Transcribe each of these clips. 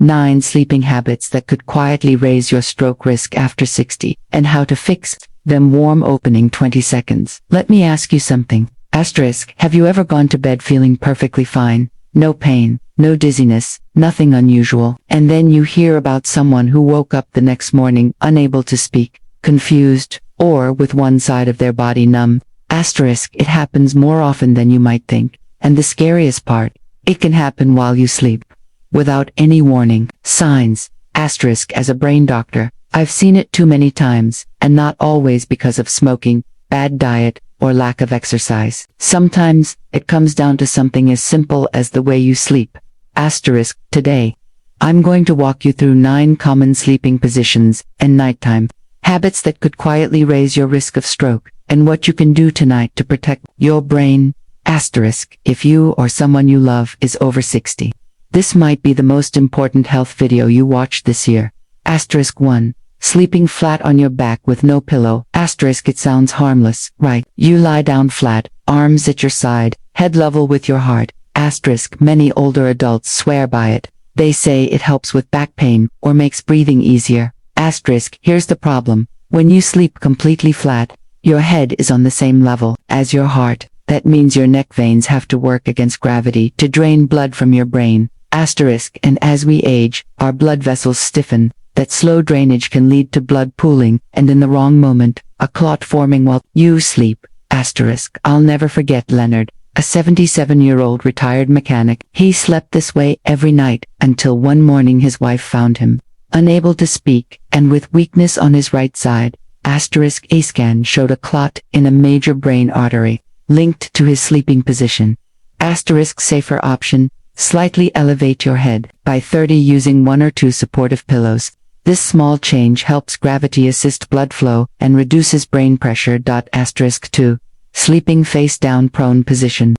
9 sleeping habits that could quietly raise your stroke risk after 60, and how to fix them. Warm opening 20 seconds. Let me ask you something. Asterisk, have you ever gone to bed feeling perfectly fine? No pain, no dizziness, nothing unusual, and then you hear about someone who woke up the next morning unable to speak, confused, or with one side of their body numb? Asterisk, it happens more often than you might think, and the scariest part, it can happen while you sleep, without any warning signs. Asterisk, as a brain doctor, I've seen it too many times, and not always because of smoking, bad diet, or lack of exercise. Sometimes, it comes down to something as simple as the way you sleep. Asterisk, today, I'm going to walk you through 9 common sleeping positions and nighttime habits that could quietly raise your risk of stroke, and what you can do tonight to protect your brain. Asterisk, if you or someone you love is over 60, this might be the most important health video you watched this year. Asterisk 1. Sleeping flat on your back with no pillow. Asterisk, it sounds harmless, right? You lie down flat, arms at your side, head level with your heart. Asterisk, many older adults swear by it. They say it helps with back pain or makes breathing easier. Asterisk, here's the problem. When you sleep completely flat, your head is on the same level as your heart. That means your neck veins have to work against gravity to drain blood from your brain. Asterisk, and as we age, our blood vessels stiffen. That slow drainage can lead to blood pooling, and in the wrong moment, a clot forming while you sleep. Asterisk, I'll never forget Leonard, a 77-year-old retired mechanic. He slept this way every night, until one morning his wife found him unable to speak, and with weakness on his right side. Asterisk, a scan showed a clot in a major brain artery, linked to his sleeping position. Asterisk, safer option, slightly elevate your head by 30 using 1 or 2 supportive pillows. This small change helps gravity assist blood flow and reduces brain pressure. Asterisk 2. Sleeping face down prone position.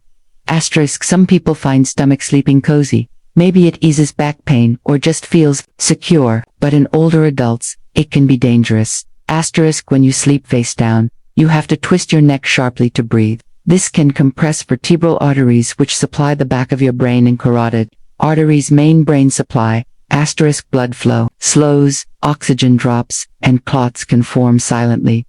Asterisk, some people find stomach sleeping cozy. Maybe it eases back pain or just feels secure, but in older adults, it can be dangerous. Asterisk, when you sleep face down, you have to twist your neck sharply to breathe. This can compress vertebral arteries which supply the back of your brain and carotid arteries' main brain supply. Asterisk, blood flow slows, oxygen drops, and clots can form silently.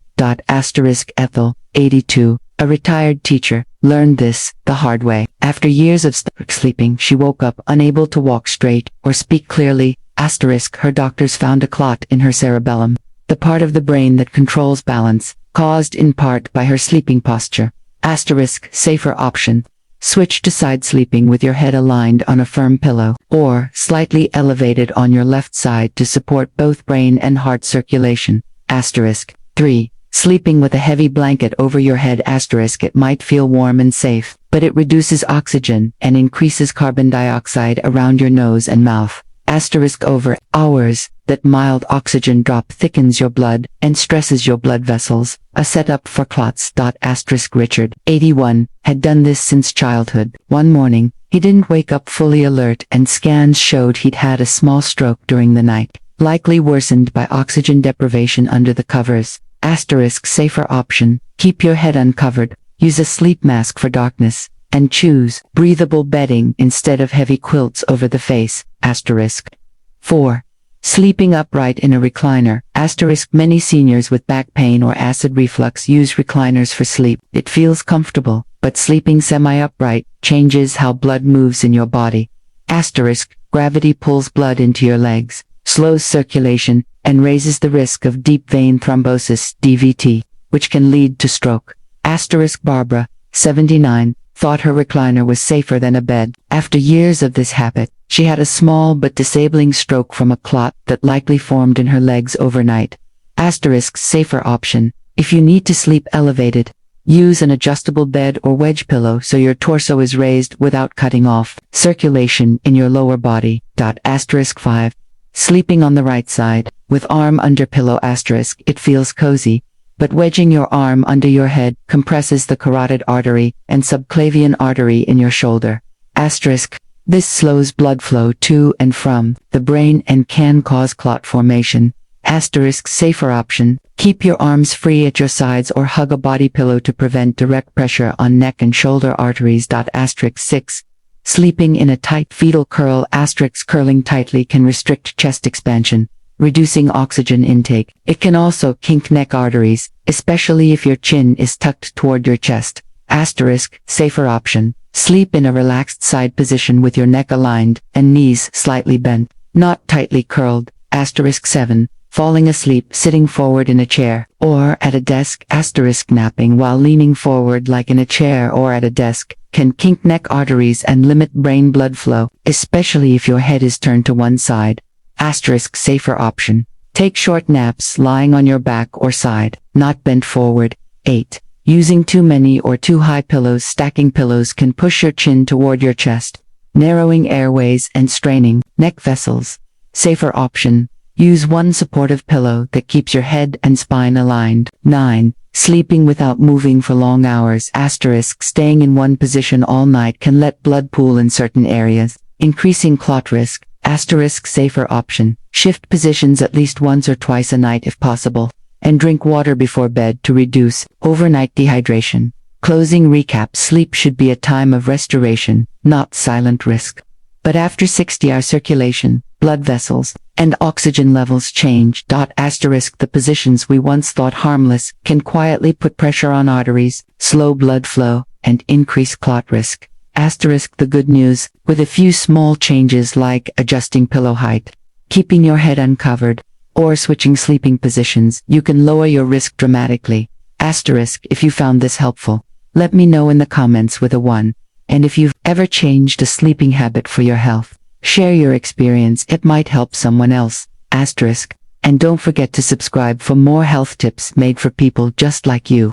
Asterisk, Ethel, 82, a retired teacher, learned this the hard way. After years of sleeping, she woke up unable to walk straight or speak clearly. Asterisk, her doctors found a clot in her cerebellum, the part of the brain that controls balance, caused in part by her sleeping posture. Asterisk, safer option. Switch to side sleeping with your head aligned on a firm pillow, or slightly elevated on your left side to support both brain and heart circulation. Asterisk 3. Sleeping with a heavy blanket over your head. Asterisk, it might feel warm and safe, but it reduces oxygen and increases carbon dioxide around your nose and mouth. Asterisk, over hours, that mild oxygen drop thickens your blood and stresses your blood vessels, a setup for clots. Asterisk, Richard, 81, had done this since childhood. One morning, he didn't wake up fully alert and scans showed he'd had a small stroke during the night, likely worsened by oxygen deprivation under the covers. Asterisk, safer option, keep your head uncovered, use a sleep mask for darkness, and choose breathable bedding instead of heavy quilts over the face. Asterisk 4. Sleeping upright in a recliner. Asterisk, many seniors with back pain or acid reflux use recliners for sleep. It feels comfortable, but sleeping semi-upright changes how blood moves in your body. Asterisk, gravity pulls blood into your legs, slows circulation, and raises the risk of deep vein thrombosis, DVT, which can lead to stroke. Asterisk, Barbara, 79, thought her recliner was safer than a bed. After years of this habit, she had a small but disabling stroke from a clot that likely formed in her legs overnight. Asterisk, safer option, if you need to sleep elevated, use an adjustable bed or wedge pillow so your torso is raised without cutting off circulation in your lower body. Asterisk 5. Sleeping on the right side, with arm under pillow. Asterisk, it feels cozy, but wedging your arm under your head compresses the carotid artery and subclavian artery in your shoulder. Asterisk, this slows blood flow to and from the brain and can cause clot formation. Asterisk, safer option, keep your arms free at your sides or hug a body pillow to prevent direct pressure on neck and shoulder arteries. Asterisk 6. Sleeping in a tight fetal curl asterisk curling tightly can restrict chest expansion, reducing oxygen intake. It can also kink neck arteries, especially if your chin is tucked toward your chest. Asterisk, safer option. Sleep in a relaxed side position with your neck aligned and knees slightly bent, not tightly curled. Asterisk 7. Falling asleep sitting forward in a chair or at a desk. Asterisk napping while leaning forward like in a chair or at a desk can kink neck arteries and limit brain blood flow, especially if your head is turned to one side. Asterisk safer option. Take short naps lying on your back or side, not bent forward. 8. Using too many or too high pillows. Stacking pillows can push your chin toward your chest, narrowing airways and straining neck vessels. Safer option. Use one supportive pillow that keeps your head and spine aligned. 9. Sleeping without moving for long hours. Asterisk staying in one position all night can let blood pool in certain areas, increasing clot risk. Asterisk safer option. Shift positions at least once or twice a night if possible, and drink water before bed to reduce overnight dehydration. Closing recap. Sleep should be a time of restoration, not silent risk. But after 60 our circulation, blood vessels, and oxygen levels change. Asterisk the positions we once thought harmless can quietly put pressure on arteries, slow blood flow, and increase clot risk. Asterisk the good news, with a few small changes like adjusting pillow height, keeping your head uncovered, or switching sleeping positions, you can lower your risk dramatically. Asterisk if you found this helpful, let me know in the comments with a 1. And if you've ever changed a sleeping habit for your health, share your experience, it might help someone else. Asterisk. And don't forget to subscribe for more health tips made for people just like you.